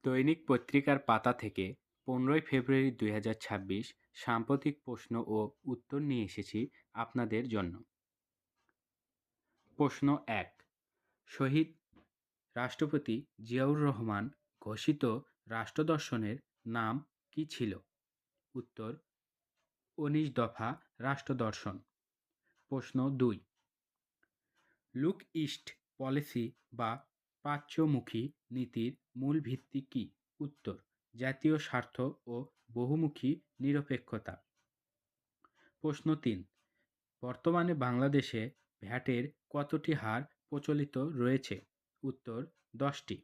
দৈনিক পত্রিকার পাতা থেকে 15 ফেব্রুয়ারি 2026 সাম্প্রতিক প্রশ্ন ও উত্তর নিয়ে এসেছি আপনাদের জন্য। প্রশ্ন 1, শহীদ রাষ্ট্রপতি জিয়াউর রহমান ঘোষিত রাষ্ট্রদর্শনের নাম কী ছিল? উত্তর 19 দফা রাষ্ট্রদর্শন। প্রশ্ন 2, লুক ইস্ট পলিসি বা প্রাচ্যমুখী নীতির মূল ভিত্তি কী? উত্তর জাতীয় স্বার্থ ও বহুমুখী নিরপেক্ষতা। প্রশ্ন 3, বর্তমানে বাংলাদেশে ভ্যাটের কতটি হার প্রচলিত রয়েছে? উত্তর 10টি।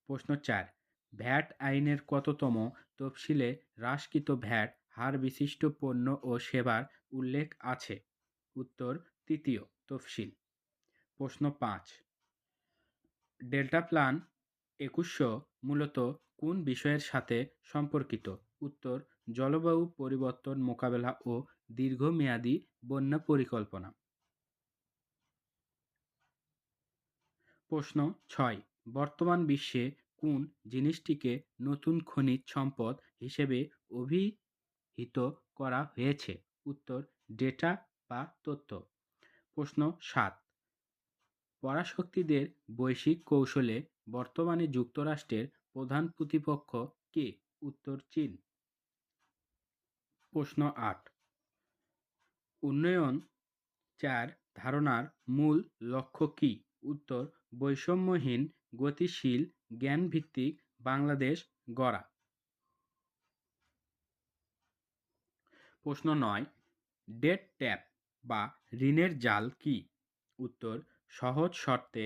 প্রশ্ন 4, ভ্যাট আইনের কততম তফসিলে হ্রাসকৃত ভ্যাট হার বিশিষ্ট পণ্য ও সেবার উল্লেখ আছে? উত্তর 3য় তফসিল। প্রশ্ন 5, ডেল্টা প্ল্যান 2100 মূলত কোন বিষয়ের সাথে সম্পর্কিত? উত্তর জলবায়ু পরিবর্তন মোকাবেলা ও দীর্ঘমেয়াদী বন্যা পরিকল্পনা। প্রশ্ন 6, বর্তমান বিশ্বে কোন জিনিসটিকে নতুন খনিজ সম্পদ হিসেবে অভিহিত করা হয়েছে? উত্তর ডেটা বা তথ্য। প্রশ্ন 7, পরাশক্তিদের বৈশ্বিক কৌশলে বর্তমানে যুক্তরাষ্ট্রের প্রধান প্রতিপক্ষ কে? উত্তর চীন। প্রশ্ন 8, উন্নয়ন 4 ধারণার মূল লক্ষ্য কী? উত্তর বৈষম্যহীন, গতিশীল, জ্ঞানভিত্তিক বাংলাদেশ গড়া। প্রশ্ন 9, ডেট ট্যাপ বা ঋণের জাল কী? উত্তর সহজ শর্তে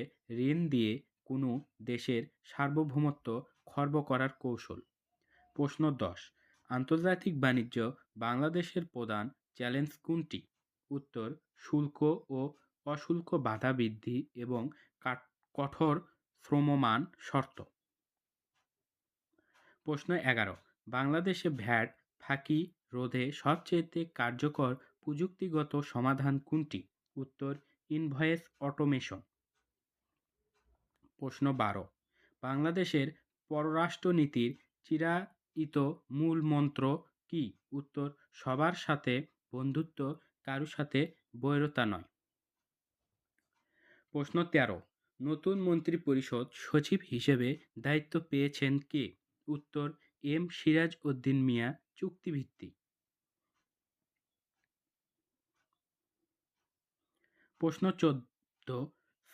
ঋণ দিয়ে কোনো দেশের সার্বভৌমত্ব খর্ব করার কৌশল। প্রশ্ন 10, আন্তর্জাতিক বাণিজ্য বাংলাদেশের প্রধান চ্যালেঞ্জ কোনটি? উত্তর শুল্ক ও অশুল্ক বাধা বৃদ্ধি এবং কঠোর শ্রমমান শর্ত। প্রশ্ন 11, বাংলাদেশে ভ্যাট ফাঁকি রোধে সবচেয়ে কার্যকর প্রযুক্তিগত সমাধান কোনটি? উত্তর ইনভয়েস অটোমেশন। প্রশ্ন 12, বাংলাদেশের পররাষ্ট্রনীতির চিরায়ত মূল মন্ত্র কী? উত্তর সবার সাথে বন্ধুত্ব, কারো সাথে বৈরতা নয়। প্রশ্ন 13, নতুন মন্ত্রিপরিষদ সচিব হিসেবে দায়িত্ব পেয়েছেন কে? উত্তর এম সিরাজ উদ্দিন মিয়া চুক্তিভিত্তিক। প্রশ্ন 14,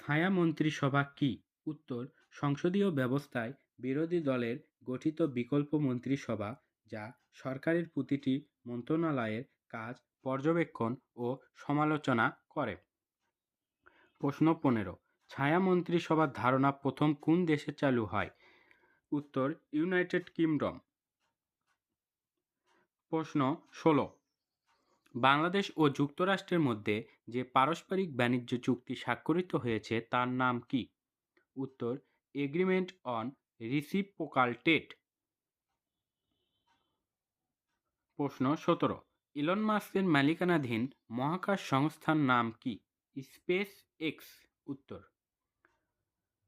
ছায়া মন্ত্রিসভা কী? উত্তর সংসদীয় ব্যবস্থায় বিরোধী দলের গঠিত বিকল্প মন্ত্রিসভা যা সরকারের প্রতিটি মন্ত্রণালয়ের কাজ পর্যবেক্ষণ ও সমালোচনা করে। প্রশ্ন 15, ছায়া মন্ত্রিসভার ধারণা প্রথম কোন দেশে চালু হয়? উত্তর ইউনাইটেড কিংডম। প্রশ্ন 16, বাংলাদেশ ও যুক্তরাষ্ট্রের মধ্যে যে পারস্পরিক বাণিজ্য চুক্তি স্বাক্ষরিত হয়েছে তার নাম কি? উত্তর এগ্রিমেন্ট অন রিসিপ্রোকাল ট্রেড। প্রশ্ন 17, ইলন মাস্কের মালিকানাধীন মহাকাশ সংস্থার নাম কি? Space x. উত্তর।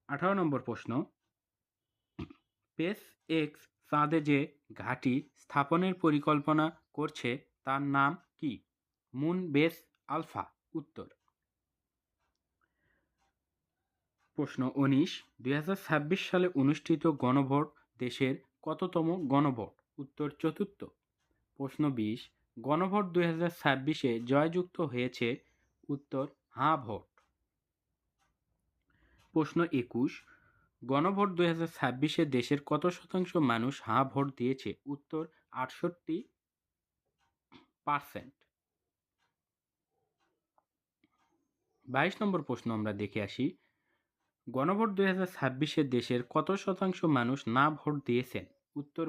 18 নম্বর প্রশ্ন, স্পেস এক্স চাঁদে যে ঘাঁটি স্থাপনের পরিকল্পনা করছে তার নাম কি? Moon base alpha. উত্তর। প্রশ্ন 19, 2026 সালে অনুষ্ঠিত গণভোট দেশের কততম গণভোট? উত্তর চতুর্থ। প্রশ্ন 20, গণভোট 2026-এ জয়যুক্ত হয়েছে? উত্তর হাঁ ভোট। প্রশ্ন 21, গণভোট 2026-এ দেশের কত শতাংশ মানুষ হাঁ ভোট দিয়েছে? উত্তর 68%। 22 নম্বর প্রশ্ন আমরা দেখে আসি, গণভোট 2026-এ দেশের কত শতাংশ মানুষ না ভোট দিয়েছেন? উত্তর